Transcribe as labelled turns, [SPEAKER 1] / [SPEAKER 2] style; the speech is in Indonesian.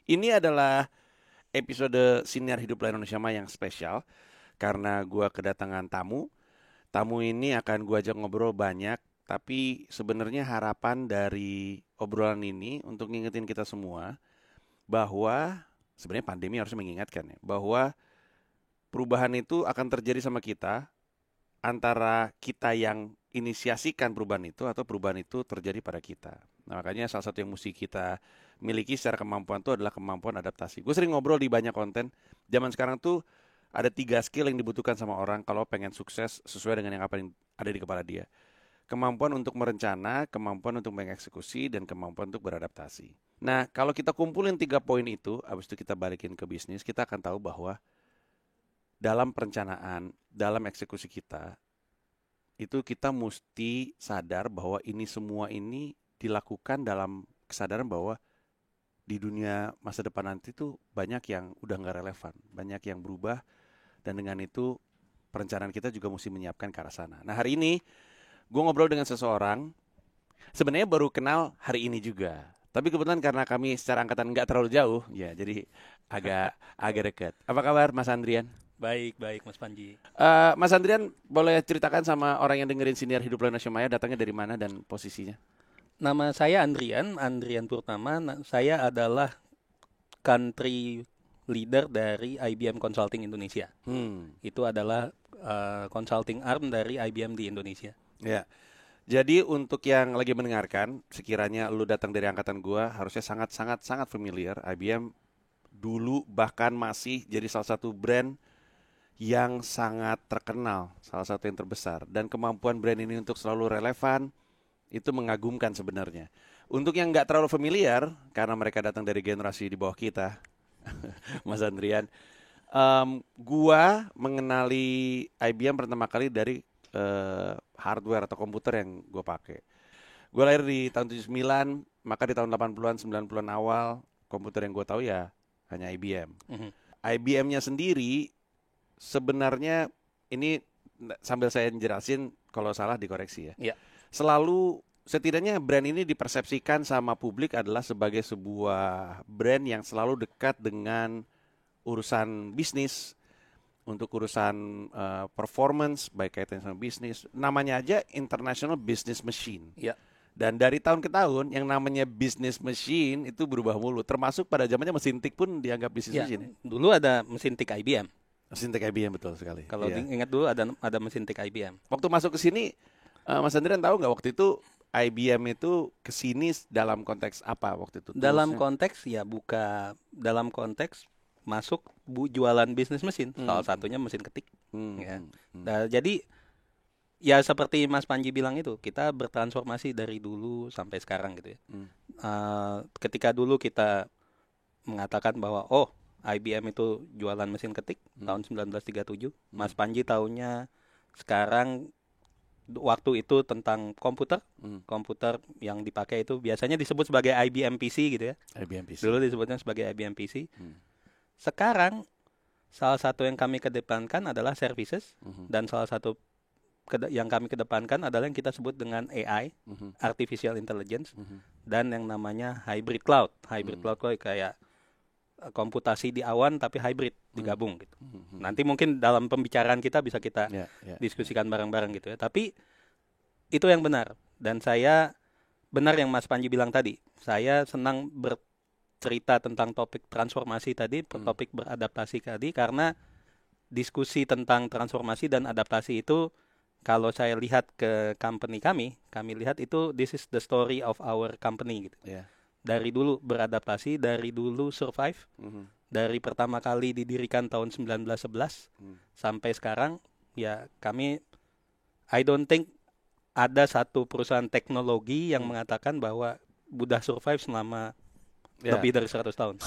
[SPEAKER 1] Ini adalah episode Sinar Hidup Lain Indonesia Maya yang spesial karena gua kedatangan tamu. Tamu ini akan gua ajak ngobrol banyak, tapi sebenarnya harapan dari obrolan ini untuk ngingetin kita semua bahwa sebenarnya pandemi harusnya mengingatkan ya, bahwa perubahan itu akan terjadi sama kita antara kita yang inisiasikan perubahan itu atau perubahan itu terjadi pada kita. Nah, makanya salah satu yang mesti kita miliki secara kemampuan itu adalah kemampuan adaptasi. Gue sering ngobrol di banyak konten. Zaman sekarang tuh ada 3 skill yang dibutuhkan sama orang kalau pengen sukses sesuai dengan yang apa yang ada di kepala dia. Kemampuan untuk merencana, kemampuan untuk mengeksekusi, dan kemampuan untuk beradaptasi. Nah, kalau kita kumpulin 3 poin itu, habis itu kita balikin ke bisnis, kita akan tahu bahwa dalam perencanaan, dalam eksekusi kita, itu kita mesti sadar bahwa ini semua ini dilakukan dalam kesadaran bahwa di dunia masa depan nanti tuh banyak yang udah nggak relevan, banyak yang berubah, dan dengan itu perencanaan kita juga mesti menyiapkan ke arah sana. Nah, hari ini gue ngobrol dengan seseorang, sebenarnya baru kenal hari ini juga. Tapi kebetulan karena kami secara angkatan nggak terlalu jauh, ya jadi agak dekat. Apa kabar Mas Andrian?
[SPEAKER 2] Baik, Mas Panji.
[SPEAKER 1] Mas Andrian, boleh ceritakan sama orang yang dengerin Sinar Hidup Lain Indonesia Maya datangnya dari mana dan posisinya?
[SPEAKER 2] Nama saya Andrian Purnama. Saya adalah country leader dari IBM Consulting Indonesia. Itu adalah consulting arm dari IBM di Indonesia.
[SPEAKER 1] Ya. Jadi untuk yang lagi mendengarkan, sekiranya lu datang dari angkatan gua, harusnya sangat familiar. IBM dulu bahkan masih jadi salah satu brand yang sangat terkenal, salah satu yang terbesar, dan kemampuan brand ini untuk selalu relevan itu mengagumkan sebenarnya. Untuk yang nggak terlalu familiar, karena mereka datang dari generasi di bawah kita, Mas Andrian, gua mengenali IBM pertama kali dari hardware atau komputer yang gua pakai. Gua lahir di tahun 79, maka di tahun 80-an, 90-an awal, komputer yang gua tahu ya hanya IBM. IBM-nya sendiri sebenarnya ini sambil saya jelasin, kalau salah dikoreksi ya.
[SPEAKER 2] Ya.
[SPEAKER 1] Selalu setidaknya brand ini dipersepsikan sama publik adalah sebagai sebuah brand yang selalu dekat dengan urusan bisnis, untuk urusan performance baik kaitan sama bisnis. Namanya aja International Business Machine.
[SPEAKER 2] Ya.
[SPEAKER 1] Dan dari tahun ke tahun yang namanya business machine itu berubah mulu. Termasuk pada zamannya mesin tik pun dianggap business machine.
[SPEAKER 2] Dulu ada mesin tik IBM.
[SPEAKER 1] Mesin tik IBM, betul sekali.
[SPEAKER 2] Kalau ingat dulu ada mesin tik IBM.
[SPEAKER 1] Waktu masuk ke sini, Mas Andrian tahu nggak waktu itu IBM itu ke sini dalam konteks apa waktu itu?
[SPEAKER 2] Dalam konteks masuk jualan bisnis mesin. Salah satunya mesin ketik. Ya. Nah, jadi ya seperti Mas Panji bilang itu, kita bertransformasi dari dulu sampai sekarang gitu ya. Ketika dulu kita mengatakan bahwa IBM itu jualan mesin ketik tahun 1937. Mas Panji tahunya sekarang waktu itu tentang komputer. Komputer yang dipakai itu biasanya disebut sebagai IBM PC gitu ya.
[SPEAKER 1] IBM PC.
[SPEAKER 2] Dulu disebutnya sebagai IBM PC. Sekarang salah satu yang kami kedepankan adalah services, dan salah satu yang kami kedepankan adalah yang kita sebut dengan AI, Artificial Intelligence, dan yang namanya hybrid cloud. Hybrid cloud kayak komputasi di awan tapi hybrid digabung gitu. Nanti mungkin dalam pembicaraan kita bisa kita diskusikan bareng-bareng gitu ya. Tapi itu yang benar, dan saya benar yang Mas Panji bilang tadi. Saya senang bercerita tentang topik transformasi tadi, topik beradaptasi tadi, karena diskusi tentang transformasi dan adaptasi itu kalau saya lihat ke company kami lihat itu this is the story of our company gitu. Dari dulu beradaptasi, dari dulu survive, dari pertama kali didirikan tahun 1911 sampai sekarang, ya kami, I don't think ada satu perusahaan teknologi yang mengatakan bahwa sudah survive selama lebih dari 100 tahun.